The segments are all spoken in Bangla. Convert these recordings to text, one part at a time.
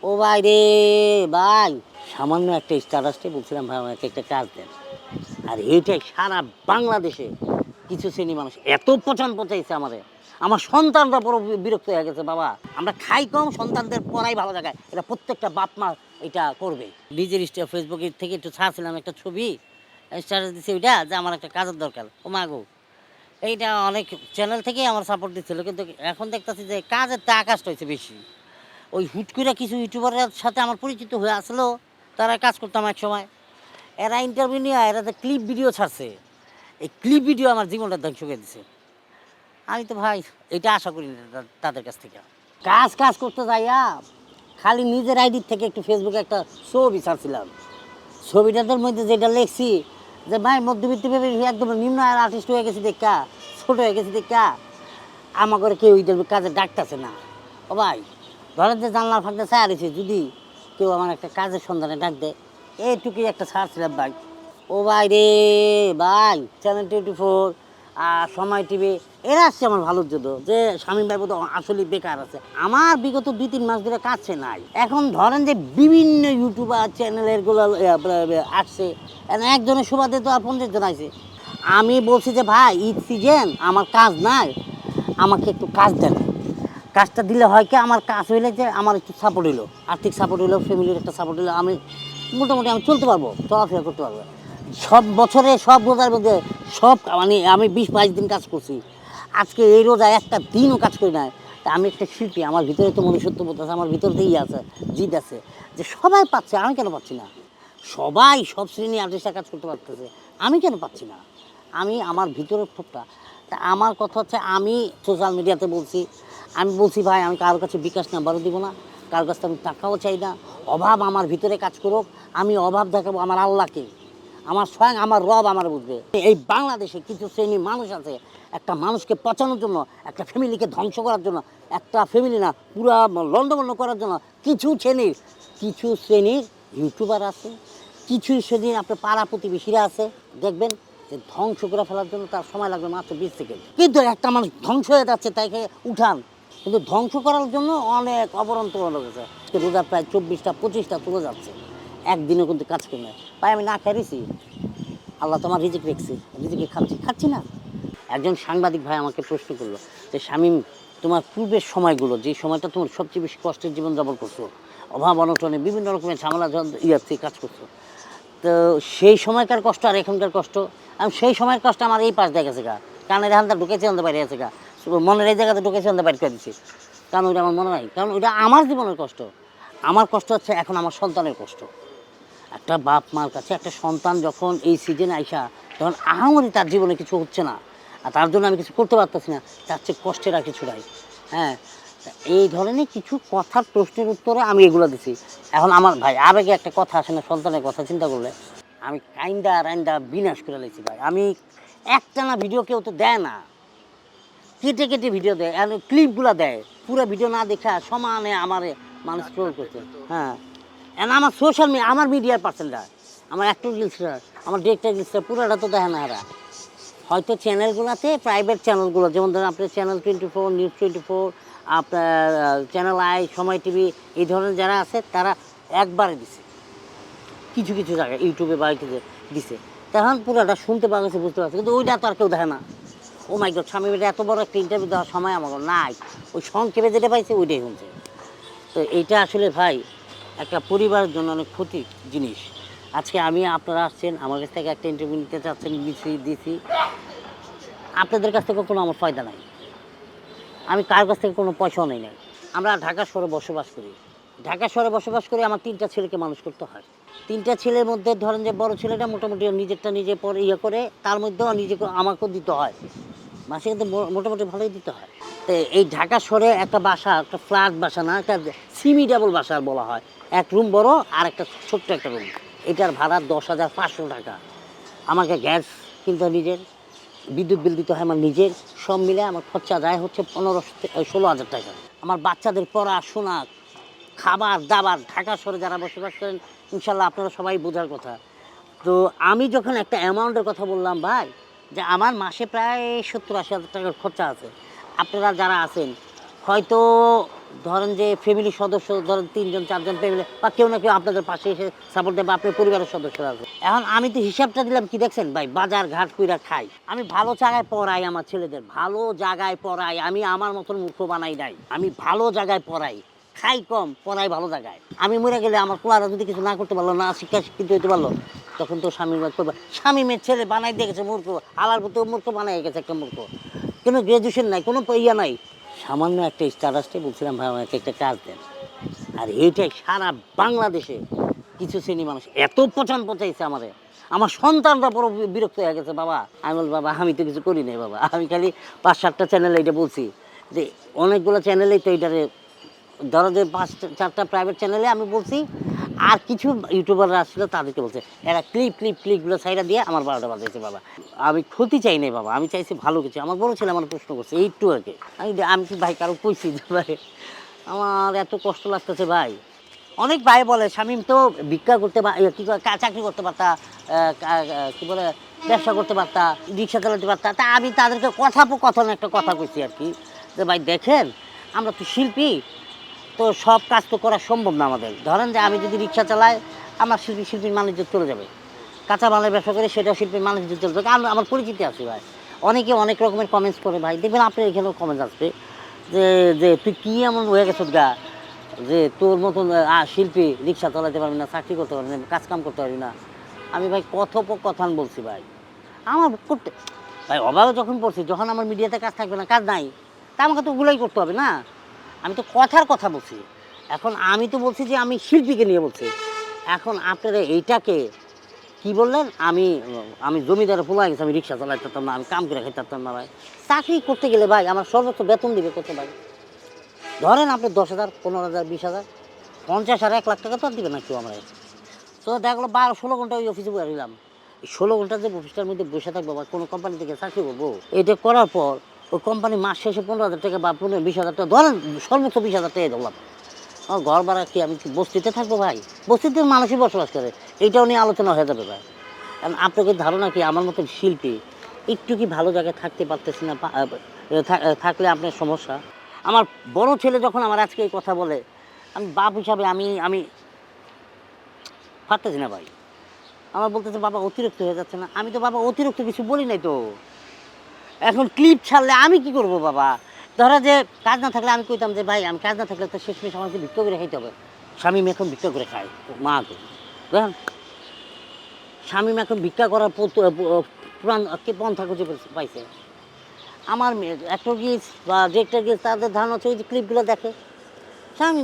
ও ভাই রে ভাই, সামান্য একটা স্ট্যাটাসে বলছিলাম ভাই আমাকে একটা কাজ দেন। আর এইটাই সারা বাংলাদেশে কিছু শ্রেণী মানুষ এত পচান পচাইছে আমাদের, আমার সন্তানরা বড় বিরক্ত হয়ে গেছে। বাবা আমরা খাই কম, সন্তানদের পড়াই ভালো জায়গায়, এটা প্রত্যেকটা বাপ মা এটা করবে। নিজের ফেসবুকে থেকে একটু ছাড়ছিলাম একটা ছবি, স্ট্যাটাস দিচ্ছে ওইটা যে আমার একটা কাজের দরকার। ও মাগো, এইটা অনেক চ্যানেল থেকেই আমার সাপোর্ট দিচ্ছিল, কিন্তু এখন দেখতেছি যে কাজের তা আকাশটা হয়েছে বেশি। ওই হুট করে কিছু ইউটিউবারের সাথে আমার পরিচিত হয়ে আসলো, তারা কাজ করতাম এক সময়, এরা ইন্টারভিউ নিয়ে এরা যে ক্লিপ ভিডিও ছাড়ছে, এই ক্লিপ ভিডিও আমার জীবনটা ধ্বংস করে দিছে। আমি তো ভাই এটা আশা করি না তাদের কাছ থেকে। কাজ কাজ করতে যাইয়া খালি নিজের আইডির থেকে একটু ফেসবুকে একটা ছবি ছাড়ছিলাম, ছবিটাদের মধ্যে যেটা লিখছি যে ভাই মধ্যবিত্ত ভেবে একদম নিম্ন আয়ের আর্টিস্ট হয়ে গেছি দেখা, ছোটো হয়ে গেছি দেখা, আমাকে কেউ ওইটার কাজে ডাকতেছে না। ও ভাই ধরেন যে জানলার ফাঁকতে ছায়া রয়েছে, যদি কেউ আমার একটা কাজের সন্ধানে ডাক দেয়, এইটুকুই একটা ছাড়ছিলাম ভাই। ও ভাই রে ভাই, চ্যানেল 24 আর সময় টিভি এরা আসছে আমার ভালোর জন্য, যে স্বামী ভাই বোধ আসলে বেকার আছে। আমার বিগত 2-3 মাস ধরে কাছে নাই। এখন ধরেন যে বিভিন্ন ইউটিউবার চ্যানেলের গুলো আসছে, একজনের সুবাদে তো আর 50 জন আছে। আমি বলছি যে ভাই ঈদ সিজন, আমার কাজ নাই, আমাকে একটু কাজ দেন। কাজটা দিলে হয় কি, আমার কাজ হইলে যে আমার একটু সাপোর্ট হইলো, আর্থিক সাপোর্ট হইলো, ফ্যামিলির একটা সাপোর্ট হইলো, আমি মোটামুটি আমি চলতে পারবো, চলাফেরা করতে পারবো। সব বছরে সব রোজার মধ্যে সব মানে আমি 20-22 দিন কাজ করছি, আজকে এই রোজা একটা দিনও কাজ করি না। তা আমি একটা শিল্পী, আমার ভিতরে তো মনুষ্যত্ববোধ আছে, আমার ভিতরে তো আছে, জিদ আছে, যে সবাই পাচ্ছে আমি কেন পাচ্ছি না। সবাই সব শ্রেণী আর্টিস্টরা কাজ করতে পারতেছে, আমি কেন পাচ্ছি না। আমি আমার ভিতরের ক্ষোভটা, তা আমার কথা হচ্ছে আমি সোশ্যাল মিডিয়াতে বলছি, আমি বলছি ভাই আমি কারোর কাছে বিকাশ নাম্বারও দিব না, কারোর কাছে আমি টাকাও চাই না। অভাব আমার ভিতরে কাজ করুক, আমি অভাব দেখাবো আমার আল্লাহকে, আমার স্বয়ং আমার রব আমার বুঝবে। এই বাংলাদেশে কিছু শ্রেণীর মানুষ আছে, একটা মানুষকে পচানোর জন্য, একটা ফ্যামিলিকে ধ্বংস করার জন্য, একটা ফ্যামিলি না পুরা লন্ডভন্ড করার জন্য কিছু শ্রেণীর ইউটিউবার আছে, কিছু শ্রেণীর আপনার পাড়া প্রতিবেশীরা আছে, দেখবেন যে ধ্বংস করে ফেলার জন্য তার সময় লাগবে মাত্র 20 সেকেন্ড। কিন্তু একটা মানুষ ধ্বংস হয়ে যাচ্ছে, তাকে উঠান, কিন্তু ধ্বংস করার জন্য অনেক অবরন্ত হয়েছে। রোজা প্রায় 24টা-25টা চলে যাচ্ছে, একদিনও কিন্তু কাজ করে না। ভাই আমি না খাইছি, আল্লাহ তোমার রিজিক রেখেছি, রিজিকে খাচ্ছি না। একজন সাংবাদিক ভাই আমাকে প্রশ্ন করলো যে শামীম, তোমার পূর্বের সময়গুলো, যে সময়টা তোমার সবচেয়ে বেশি কষ্টের জীবনযাপন করছো, অভাব অনটনে বিভিন্ন রকমের ঝামেলা ইয়াতে কাজ করছো, তো সেই সময়কার কষ্ট আর এখনকার কষ্ট, আমি সেই সময়ের কষ্ট আমার এই পাশ দিয়ে গেছে গা, কারণ এটা হান্তা ঢুকেছে আনতে বাইরে আছে গা, মনের এই জায়গাতে ঢুকেছে আনতে বাইরে করে দিচ্ছি, কারণ ওইটা আমার মনে নাই, কারণ ওইটা আমার জীবনের কষ্ট। আমার কষ্ট হচ্ছে এখন আমার সন্তানের কষ্ট। একটা বাপ মার কাছে একটা সন্তান যখন এই সিজনে আইসা, তখন আহামরি তার জীবনে কিছু হচ্ছে না, আর তার জন্য আমি কিছু করতে পারতেছি না, তার চেয়ে কষ্টের আর কিছু নাই। হ্যাঁ, এই ধরনের কিছু কথার প্রশ্নের উত্তরে আমি এগুলো দিছি। এখন আমার ভাই আবেগে একটা কথা আসে না, সন্তানের কথা চিন্তা করলে আমি কাইন্দা রাইন্দা বিনাশ করে লেছি ভাই। আমি একটানা ভিডিও কেউ তো দেয় না, কেটে কেটে ভিডিও দেয়, ক্লিপগুলো দেয়, পুরো ভিডিও না দেখা সমানে আমার মানুষ ট্রোল করছে। হ্যাঁ, আমার সোশ্যাল মিডিয়া, আমার মিডিয়ার পার্সেন্টরা, আমার অ্যাক্টর গিলসরা, আমার ডিরেক্টর গিলসরা পুরোটা তো দেখে না এরা। হয়তো চ্যানেলগুলোতে, প্রাইভেট চ্যানেলগুলো, যেমন ধরুন আপনার চ্যানেল 24, নিউজ 24, আপনার চ্যানেল আই, সময় টিভি, এই ধরনের যারা আছে তারা একবারে দিছে, কিছু কিছু জায়গায় ইউটিউবে বা ইউটিউবে দিছে, তখন পুরোটা শুনতে পাওয়া গেছে, বুঝতে পারছে, কিন্তু ওইটা তো আর কেউ দেখে না। ও মাই গড, স্বামী এত বড় একটা ইন্টারভিউ দেওয়ার সময় আমার নাই, ওই সংক্ষেপে যেটা পাইছে ওইটাই শুনছে। তো এইটা আসলে ভাই একটা পরিবারের জন্য অনেক ক্ষতির জিনিস। আজকে আপনারা আসছেন আমার কাছ থেকে একটা ইন্টারভিউ নিতে চাচ্ছেন, দিছি, আপনাদের কাছ থেকে কোনো আমার ফায়দা নাই, আমি কার কাছ থেকে কোনো পয়সাও নেই নাই। আমরা ঢাকা শহরে বসবাস করি, ঢাকা শহরে বসবাস করে আমার 3টা ছেলেকে মানুষ করতে হয়। 3টা ছেলের মধ্যে ধরেন যে বড় ছেলেটা মোটামুটি নিজেরটা নিজে পরে করে, তার মধ্যেও নিজেকে আমাকেও দিতে হয়, মাসে কিন্তু মোটামুটি ভালোই দিতে হয়। তো এই ঢাকা শহরে একটা বাসা, একটা ফ্ল্যাট বাসা না, একটা সেমি ডাবল বাসা বলা হয়, এক রুম বড় আর একটা ছোট্ট একটা রুম, এটার ভাড়া 10,500 টাকা। আমাকে গ্যাস কিনতে হয় নিজের, বিদ্যুৎ বিল দিতে হয় আমার নিজের, সব মিলে আমার খরচা যায় হচ্ছে 15-16 হাজার টাকা। আমার বাচ্চাদের পড়াশোনা, খাবার দাবার, ঢাকা শহরে যারা বসবাস করেন ইনশাল্লাহ আপনারা সবাই বোঝার কথা। তো আমি যখন একটা অ্যামাউন্টের কথা বললাম ভাই, যে আমার মাসে প্রায় 70-80 হাজার টাকার খরচা আছে, আপনারা যারা আছেন হয়তো ধরেন যে ফ্যামিলির সদস্য ধরেন ৩ জন ৪ জন ফ্যামিলি বা কেউ না কেউ আপনাদের পাশে এসে সাপোর্ট দেবে, আপনার পরিবারের সদস্যরা আছে। এখন আমি তো হিসাবটা দিলাম কি দেখছেন ভাই, বাজার ঘাট কইরা খাই, আমি ভালো জায়গায় পড়াই আমার ছেলেদের, ভালো জায়গায় পড়াই, আমি আমার মতন মূর্খ বানাই নাই, আমি ভালো জায়গায় পড়াই, খাই কম পড়াই ভালো জায়গায়। আমি মরে গেলে আমার পোলারা যদি কিছু না করতে পারলো, না শিক্ষা শিক্ষিত হইতে পারলো, তখন তো স্বামীর করবে, স্বামীমের ছেলে বানাই দিয়ে গেছে মূর্খ, আলার প্রতি মূর্খ বানাই গেছে একটা মূর্খ, কোনো গ্রাজুয়েশন নাই, কোনো ইয়া নাই, সামান্য একটা স্টারাসে বলছিলাম ভাই আমাকে একটা কাজ দেন। আর এইটাই সারা বাংলাদেশে কিছু শ্রেণী মানুষ এত পচান পচাইছে আমারে, আমার সন্তানরা বড় বিরক্ত হয়ে গেছে। বাবা আমি বল বাবা আমি তো কিছু করি নাই বাবা, আমি খালি ৫-৭টা চ্যানেলে এটা বলছি যে অনেকগুলো চ্যানেলেই তো এটারে ধরো যে ৫-৪টা প্রাইভেট চ্যানেলে আমি বলছি, আর কিছু ইউটিউবাররা আসছিল তাদেরকে বলছে, এরা ক্লিপগুলো সাইডা দিয়ে আমার ১২টা বাজাইছে বাবা। আমি ক্ষতি চাই নাই বাবা, আমি চাইছি ভালো কিছু। আমার বড় ছেলে আমার প্রশ্ন করছে এইটু আগে, আমি কি ভাই কারো কইছি যে ভাই আমার এত কষ্ট লাগতেছে ভাই। অনেক ভাই বলে শামীম তো ভিক্ষা করতে কি চাকরি করতে পারতা, কি বলে ব্যবসা করতে পারতা, রিক্সা চালাতে পারতা। তা আমি তাদেরকে কথোপকথন একটা কথা কইছি আর কি, যে ভাই দেখেন আমরা তো শিল্পী, তো সব কাজ তো করা সম্ভব না আমাদের। ধরেন যে আমি যদি রিক্সা চালাই, আমার শিল্পীর বাণিজ্য চলে যাবে, কাঁচা মালের ব্যবসা করে সেটা শিল্পীর বাণিজ্য চলে যাবে। আমার পরিচিতি আছে ভাই, অনেকে অনেক রকমের কমেন্টস করে ভাই, দেখবেন আপনার এখানেও কমেন্টস আসবে যে যে তুই কী এমন হয়ে গেছো গা, যে তোর মতন শিল্পী রিক্সা চালাতে পারবি না, চাকরি করতে পারবি না, কাজ কাম করতে পারবি না। আমি ভাই কথোপকথন বলছি ভাই, আমার করতে ভাই অভাবে যখন পড়ছি, যখন আমার মিডিয়াতে কাজ থাকবে না, কাজ নাই, তা আমাকে তো ওগুলোই করতে হবে না। আমি তো কথার কথা বলছি, এখন আমি তো বলছি যে আমি শিল্পীকে নিয়ে বলছি। এখন আপনারা এইটাকে কি বললেন, আমি আমি জমিদারে পোলা গেছি, আমি রিক্সা চালাতে পারতাম না, আমি কাম করে খাইতে পারতাম না ভাই। চাকরি করতে গেলে ভাই আমার সর্বোচ্চ বেতন দিবে কত ভাই? ধরেন আপনি ১০,০০০, ১৫,০০০, ২০,০০০, ৫০ আর ১ লাখ টাকা তো আর দিবে না কেউ আমরা। তো দেখা গেলো ১২-১৬ ঘন্টা ওই অফিসে বসে রইলাম, এই ১৬ ঘন্টা যে অফিসটার মধ্যে বসে থাকবো বা কোনো কোম্পানি থেকে চাকরি করবো, এটা করার পর ওই কোম্পানি মাস শেষে ১৫,০০০ টাকা বা ১৫-২০,০০০ টাকা, ধরেন সর্বোচ্চ ২০,০০০ টাকা ধরলাম, আমার ঘর ভাড়া কি আমি কি বস্তিতে থাকবো ভাই? বস্তিতে মানুষই বসবাস করে, এইটাও নিয়ে আলোচনা হয়ে যাবে ভাই। কারণ আপনাদের ধারণা কি আমার মতো শিল্পী একটু কি ভালো জায়গায় থাকতে পারতেছি না, থাকলে আপনার সমস্যা। আমার বড় ছেলে যখন আমার আজকে এই কথা বলে, আমি বাপ হিসাবে আমি আমি পারতেছি না ভাই। আমার বলতেছে বাবা অতিরিক্ত হয়ে যাচ্ছে না, আমি তো বাবা অতিরিক্ত কিছু বলি নাই তো। এখন ক্লিপ ছাড়লে আমি কি করব বাবা? ধরো যে কাজ না থাকলে আমি কইতাম যে ভাই আমি কাজ না থাকলে তো শেষমেশ আমাকে ভিক্ষা করে খাইতে হবে। স্বামী এখন ভিক্ষা করে খায়, মা তো দেখেন স্বামী এখন ভিক্ষা করার পুরান পন্থা খুঁজে পাইছে। আমার মেয়ে অ্যাক্টর বা ডিরেক্টর তাদের ধারণা হচ্ছে ওই যে ক্লিপগুলো দেখে, স্বামী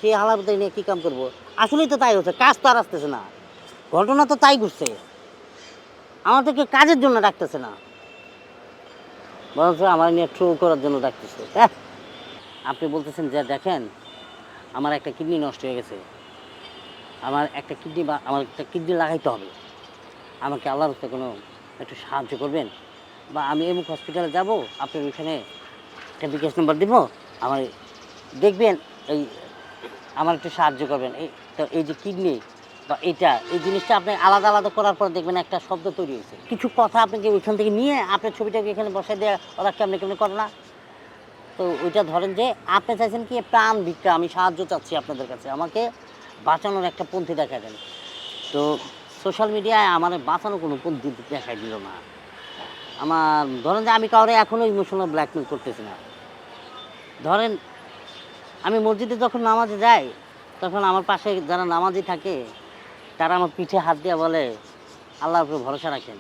সেই হালাবতে নিয়ে কী কাম করবো। আসলেই তো তাই হচ্ছে, কাজ তো আর আসতেছে না, ঘটনা তো তাই ঘুরছে, আমাদেরকে কাজের জন্য ডাকতেছে না, বরঞ্চ আমার নিয়ে ট্রোল করার জন্য ডাকতেছে। হ্যাঁ, আপনি বলতেছেন যে দেখেন আমার একটা কিডনি নষ্ট হয়ে গেছে, আমার একটা কিডনি লাগাইতে হবে, আমাকে আল্লাহর হস্তে কোনো একটু সাহায্য করবেন, বা আমি এমুক হসপিটালে যাব, আপনার ওইখানে একটা বিকাশ নাম্বার দিব, আমার দেখবেন এই আমার একটু সাহায্য করবেন। এই যে কিডনি বা এই জিনিসটা আপনি আলাদা আলাদা করার পর দেখবেন একটা শব্দ তৈরি হয়েছে, কিছু কথা আপনাকে ওইখান থেকে নিয়ে আপনার ছবিটাকে এখানে বসাই দেওয়া, ওরা কেমনি করে না। তো ওইটা ধরেন যে আপনি চাইছেন কি প্রাণ ভিক্ষা, আমি সাহায্য চাচ্ছি আপনাদের কাছে, আমাকে বাঁচানোর একটা পন্থী দেখা দেন। তো সোশ্যাল মিডিয়ায় আমার বাঁচানোর কোনো পন্থী দেখাই দিল না। আমার ধরেন যে আমি কাউরে এখনও ইমোশনাল ব্ল্যাকমেল করতেছি না। ধরেন আমি মসজিদে যখন নামাজে যাই, তখন আমার পাশে যারা নামাজি থাকে তারা আমার পিঠে হাত দিয়ে বলে আল্লাহর উপরে ভরসা রাখেন।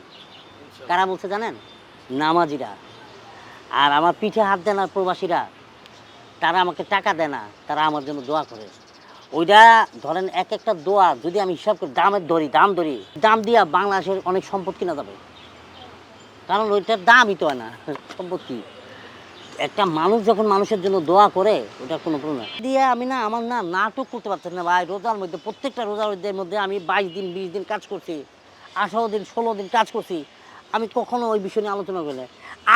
কারা বলছে জানেন? নামাজিরা। আর আমার পিঠে হাত দেয় না প্রবাসীরা, তারা আমাকে টাকা দেয় না, তারা আমার জন্য দোয়া করে। ওইটা ধরেন এক একটা দোয়া যদি আমি হিসাব করি, দাম দিয়া বাংলাদেশের অনেক সম্পদ কিনা যাবে, কারণ ওইটার দামই তো হয় না সম্পত্তি। একটা মানুষ যখন মানুষের জন্য দোয়া করে ওটা কোনো প্রশ্ন দিয়ে আমি না আমার নাটক করতে পারতেছি না ভাই। রোজার মধ্যে প্রত্যেকটা রোজার মধ্যে আমি 22 দিন 20 দিন কাজ করছি, 18 দিন 16 দিন কাজ করছি, আমি কখনো ওই বিষয় নিয়ে আলোচনা করি না।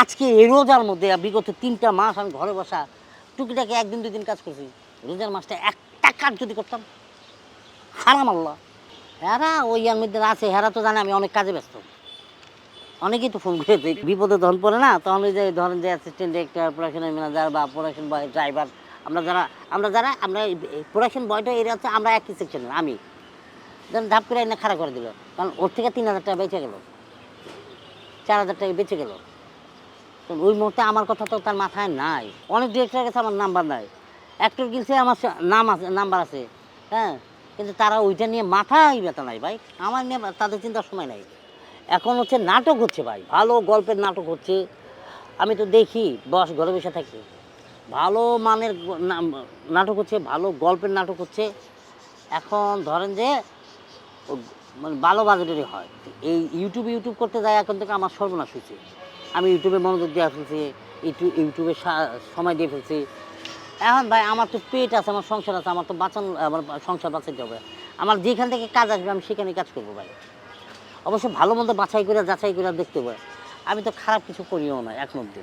আজকে এই রোজার মধ্যে বিগত 3টা মাস আমি ঘরে বসা টুকিটাকি 1 দিন 2 দিন কাজ করছি, রোজার মাসটা একটা কাজ যদি করতাম, হারাম আল্লাহ। হেরা ওই ইয়ার মধ্যে আছে, হেরা তো জানে আমি অনেক কাজে ব্যস্ত। অনেকেই তো ফোন করে বিপদে ধন পড়ে না, তখন ওই যে ধরেন যে অ্যাসিস্ট্যান্ট ডিরেক্টর, প্রোডাকশন ম্যানেজার বা প্রোডাকশন বয়, ড্রাইভার আমরা প্রোডাকশন বয়টা এরিয়া হচ্ছে আমরা একই সেকশনের আমি ধরেন ধাপ করে এনে খাড়া করে দিল, কারণ ওর থেকে 3,000 টাকা বেঁচে গেল, 4,000 টাকা বেঁচে গেল। তো ওই মুহূর্তে আমার কথা তো তার মাথায় নাই। অনেক ডিরেক্টরের কাছে আমার নাম্বার নাই, অ্যাক্টর গিলছে আমার নাম আছে, নাম্বার আছে, হ্যাঁ, কিন্তু তারা ওইটা নিয়ে মাথায় ব্যথা নাই ভাই, আমার নিয়ে তাদের চিন্তার সময় নাই। এখন হচ্ছে নাটক হচ্ছে ভাই, ভালো গল্পের নাটক হচ্ছে। আমি তো দেখি বস ঘরে বসে থাকি, ভালো মানের নাটক হচ্ছে, ভালো গল্পের নাটক হচ্ছে। এখন ধরেন যে মানে ভালো বাজেটেরই হয়। এই ইউটিউব করতে যায় এখন থেকে আমার সর্বনাশ হয়েছে। আমি ইউটিউবে মনোযোগ দেওয়া ফেলছি, ইউটিউবে সময় দিয়ে ফেলছি। এখন ভাই আমার তো পেট আছে, আমার সংসার আছে, আমার তো আমার সংসার বাঁচাইতে হবে। আমার যেখান থেকে কাজ আসবে আমি সেখানে কাজ করবো ভাই। অবশ্য ভালো মন্দ যাচাই করে দেখতে হবে। আমি তো খারাপ কিছু করিও না এখন অব্দি।